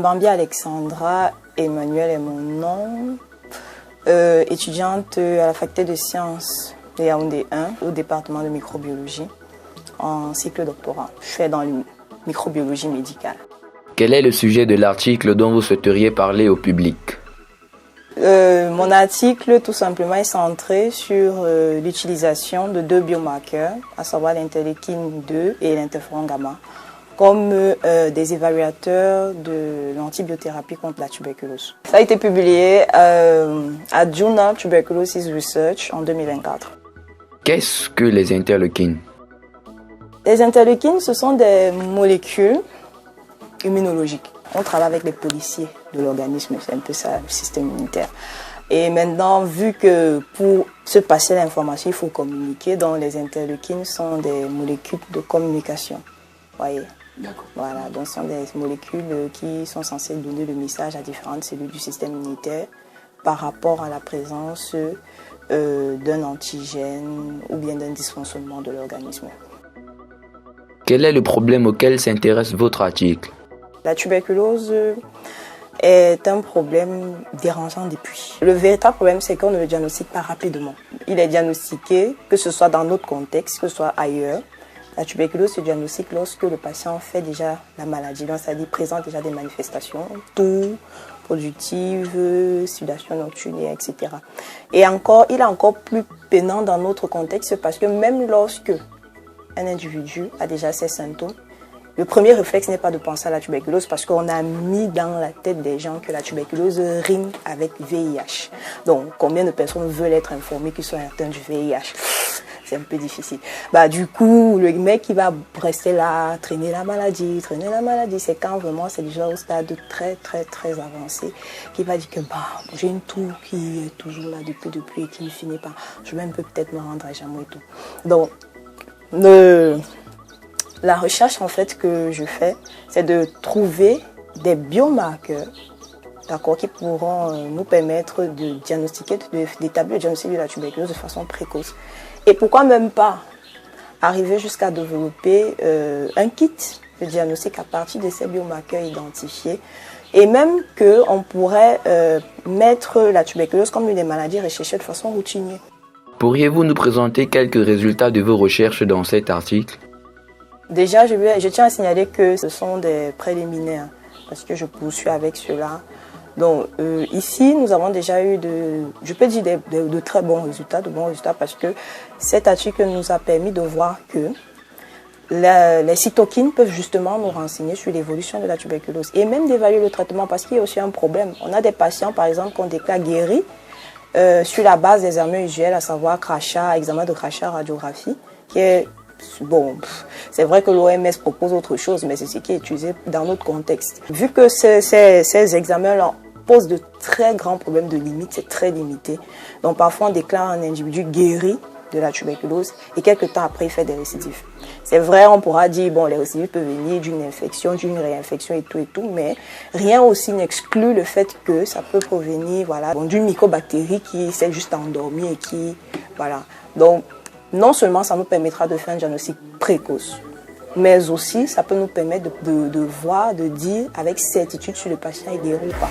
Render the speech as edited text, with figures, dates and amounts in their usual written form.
Mbambi Alexandra Emmanuel est mon nom, étudiante à la faculté de sciences de Yaoundé 1 au département de microbiologie en cycle doctorat. Je fais dans la microbiologie médicale. Quel est le sujet de l'article dont vous souhaiteriez parler au public? Mon article, tout simplement, est centré sur l'utilisation de deux biomarqueurs, à savoir l'interleukine 2 et l'interféron gamma, comme des évaluateurs de l'antibiothérapie contre la tuberculose. Ça a été publié à Journal Tuberculosis Research en 2024. Qu'est-ce que les interleukines? Les interleukines, ce sont des molécules immunologiques. On travaille avec les policiers de l'organisme, c'est un peu ça, le système immunitaire. Et maintenant, vu que pour se passer l'information, il faut communiquer, donc les interleukines sont des molécules de communication. Voyez. D'accord. Voilà, donc ce sont des molécules qui sont censées donner le message à différentes cellules du système immunitaire par rapport à la présence d'un antigène ou bien d'un dysfonctionnement de l'organisme. Quel est le problème auquel s'intéresse votre article? La tuberculose est un problème dérangeant depuis. Le véritable problème, c'est qu'on ne le diagnostique pas rapidement. Il est diagnostiqué, que ce soit dans notre contexte, que ce soit ailleurs. La tuberculose se diagnostique lorsque le patient fait déjà la maladie, donc c'est-à-dire présente déjà des manifestations, toux, productive, sudation nocturne, etc. Et encore, il est encore plus peinant dans notre contexte parce que même lorsque un individu a déjà ces symptômes, le premier réflexe n'est pas de penser à la tuberculose parce qu'on a mis dans la tête des gens que la tuberculose rime avec VIH. Donc, combien de personnes veulent être informées qu'ils sont atteints du VIH? C'est un peu difficile. Du coup, le mec qui va rester là, traîner la maladie, c'est quand vraiment c'est déjà au stade très avancé qui va dire que j'ai une toux qui est toujours là depuis et qui ne finit pas. Je vais un peu peut-être me rendre à jamais et tout. Donc, la recherche en fait que je fais, c'est de trouver des biomarqueurs, d'accord, qui pourront nous permettre de diagnostiquer, d'établir le diagnostic de la tuberculose de façon précoce. Et pourquoi même pas arriver jusqu'à développer un kit de diagnostic à partir de ces biomarqueurs identifiés, et même qu'on pourrait mettre la tuberculose comme une des maladies recherchées de façon routinière. Pourriez-vous nous présenter quelques résultats de vos recherches dans cet article? Déjà, je tiens à signaler que ce sont des préliminaires, parce que je poursuis avec cela. Donc ici, nous avons déjà eu je peux dire de très bons résultats, parce que cet article nous a permis de voir que les cytokines peuvent justement nous renseigner sur l'évolution de la tuberculose et même d'évaluer le traitement, parce qu'il y a aussi un problème. On a des patients, par exemple, qu'on déclare guéris sur la base des examens usuels, à savoir crachat, examen de crachat, radiographie, qui est c'est vrai que l'OMS propose autre chose, mais c'est ce qui est utilisé dans notre contexte. Vu que ces examens-là posent de très grands problèmes de limite, c'est très limité. Donc parfois on déclare un individu guéri de la tuberculose et quelques temps après il fait des récidives. C'est vrai, on pourra dire les récidives peuvent venir d'une infection, d'une réinfection et tout, mais rien aussi n'exclut le fait que ça peut provenir d'une mycobactérie qui s'est juste endormie et qui Donc non seulement ça nous permettra de faire un diagnostic précoce, mais aussi ça peut nous permettre de voir, de dire avec certitude si le patient est guéri ou pas.